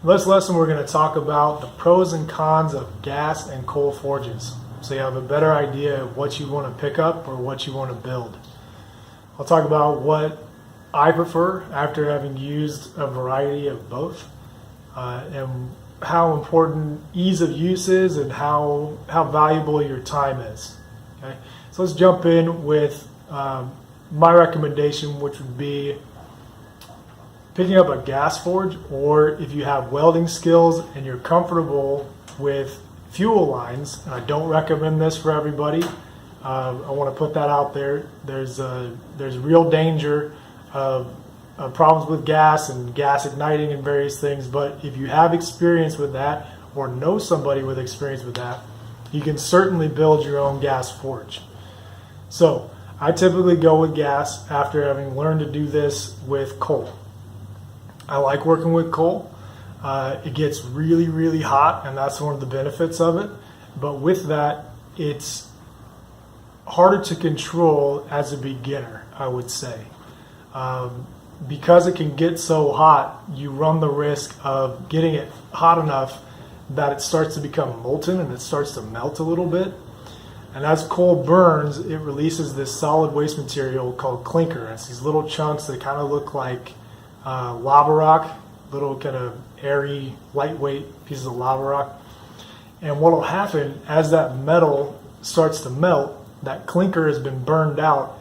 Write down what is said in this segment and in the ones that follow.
In this lesson, we're going to talk about the pros and cons of gas and coal forges, so you have a better idea of what you want to pick up or what you want to build. I'll talk about what I prefer after having used a variety of both, and how important ease of use is and how valuable your time is. Okay, so let's jump in with my recommendation, which would be picking up a gas forge, or if you have welding skills and you're comfortable with fuel lines, and I don't recommend this for everybody. I want to put that out there. There's real danger of problems with gas and gas igniting and various things, but if you have experience with that or know somebody with experience with that, you can certainly build your own gas forge. So I typically go with gas after having learned to do this with coal. I like working with coal. It gets really, really hot, and that's one of the benefits of it. But with that, it's harder to control as a beginner, I would say. Because it can get so hot, you run the risk of getting it hot enough that it starts to become molten and it starts to melt a little bit. And as coal burns, it releases this solid waste material called clinker. It's these little chunks that kind of look like lava rock, little kind of airy, lightweight pieces of lava rock. And what will happen as that metal starts to melt, that clinker has been burned out,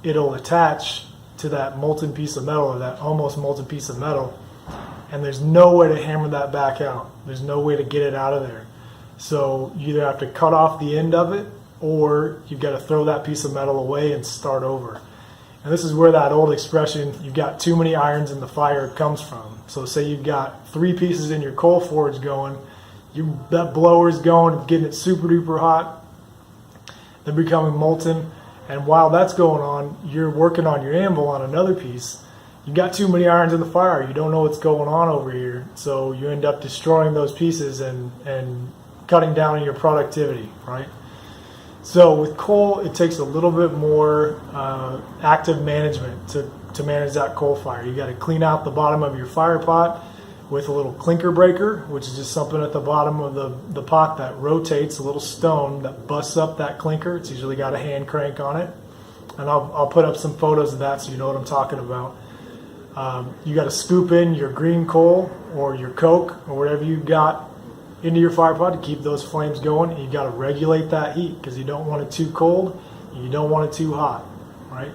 it'll attach to that molten piece of metal, or that almost molten piece of metal, and there's no way to hammer that back out. There's no way to get it out of there. So you either have to cut off the end of it, or you've got to throw that piece of metal away and start over. And this is where that old expression, you've got too many irons in the fire, comes from. So say you've got 3 pieces in your coal forge going, that blower's going, getting it super duper hot, they're becoming molten, and while that's going on, you're working on your anvil on another piece. You've got too many irons in the fire, you don't know what's going on over here, so you end up destroying those pieces and cutting down on your productivity, right? So with coal, it takes a little bit more active management to manage that coal fire. You got to clean out the bottom of your fire pot with a little clinker breaker, which is just something at the bottom of the pot that rotates, a little stone that busts up that clinker. It's usually got a hand crank on it. And I'll put up some photos of that so you know what I'm talking about. You got to scoop in your green coal or your coke or whatever you've got into your fire pot to keep those flames going. And you got to regulate that heat because you don't want it too cold and you don't want it too hot, right?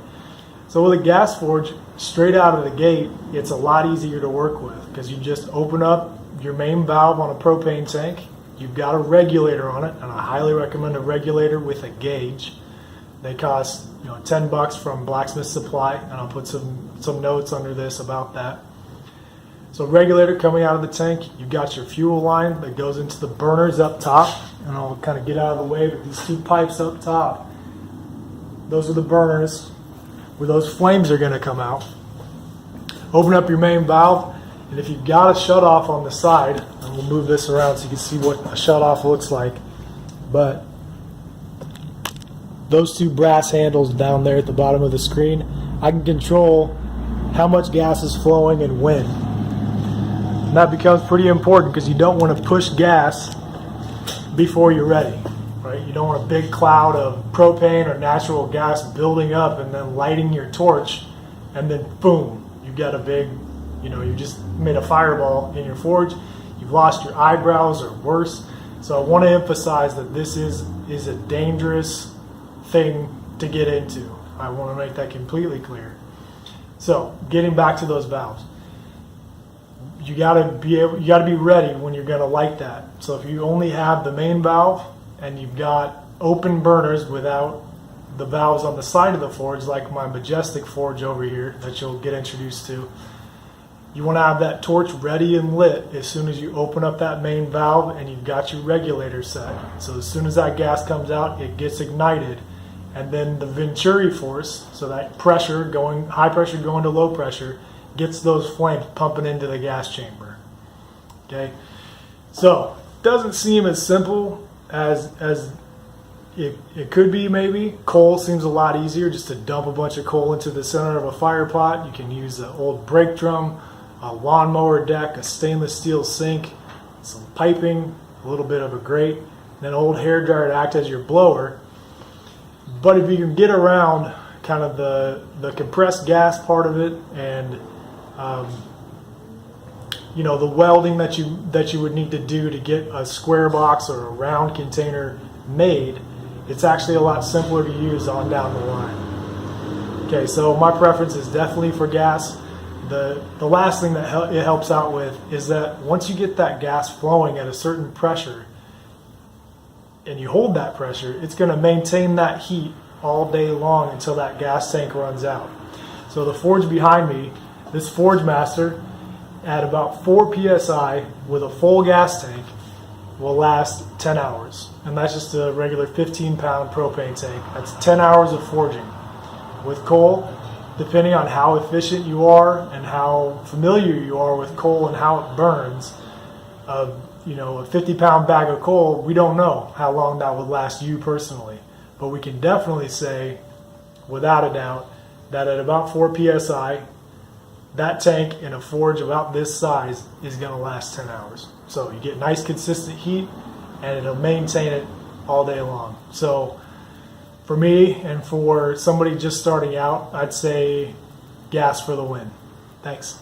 So with a gas forge, straight out of the gate, it's a lot easier to work with because you just open up your main valve on a propane tank. You've got a regulator on it, and I highly recommend a regulator with a gauge. They cost $10 from Blacksmith Supply, and I'll put some notes under this about that. So regulator coming out of the tank, you've got your fuel line that goes into the burners up top, and I'll kind of get out of the way with these 2 pipes up top. Those are the burners where those flames are going to come out. Open up your main valve, and if you've got a shutoff on the side, and we'll move this around so you can see what a shutoff looks like, but those 2 brass handles down there at the bottom of the screen, I can control how much gas is flowing and when. And that becomes pretty important because you don't want to push gas before you're ready. Right? You don't want a big cloud of propane or natural gas building up and then lighting your torch, and then boom, you've got a big, you just made a fireball in your forge. You've lost your eyebrows or worse. So I want to emphasize that this is a dangerous thing to get into. I want to make that completely clear. So getting back to those valves, you got to be ready when you're going to light that. So if you only have the main valve and you've got open burners without the valves on the side of the forge, like my Majestic forge over here that you'll get introduced to, you want to have that torch ready and lit as soon as you open up that main valve and you've got your regulator set. So as soon as that gas comes out, it gets ignited, and then the Venturi force, so that pressure going, high pressure going to low pressure, gets those flames pumping into the gas chamber. Okay, so it doesn't seem as simple as it could be. Maybe coal seems a lot easier, just to dump a bunch of coal into the center of a fire pot. You can use the old brake drum a lawnmower deck, a stainless steel sink, some piping, a little bit of a grate, and an old hairdryer to act as your blower. But if you can get around kind of the compressed gas part of it, and you know, the welding that you would need to do to get a square box or a round container made, it's actually a lot simpler to use on down the line. Okay, so my preference is definitely for gas. The last thing that it helps out with is that once you get that gas flowing at a certain pressure and you hold that pressure, it's going to maintain that heat all day long until that gas tank runs out. So the forge behind me, this Forge Master, at about 4 psi with a full gas tank, will last 10 hours. And that's just a regular 15-pound propane tank. That's 10 hours of forging. With coal, depending on how efficient you are and how familiar you are with coal and how it burns, you know, a 50-pound bag of coal, we don't know how long that would last you personally. But we can definitely say, without a doubt, that at about 4 psi, that tank in a forge about this size is going to last 10 hours. So you get nice consistent heat, and it'll maintain it all day long. So for me and for somebody just starting out, I'd say gas for the win. Thanks.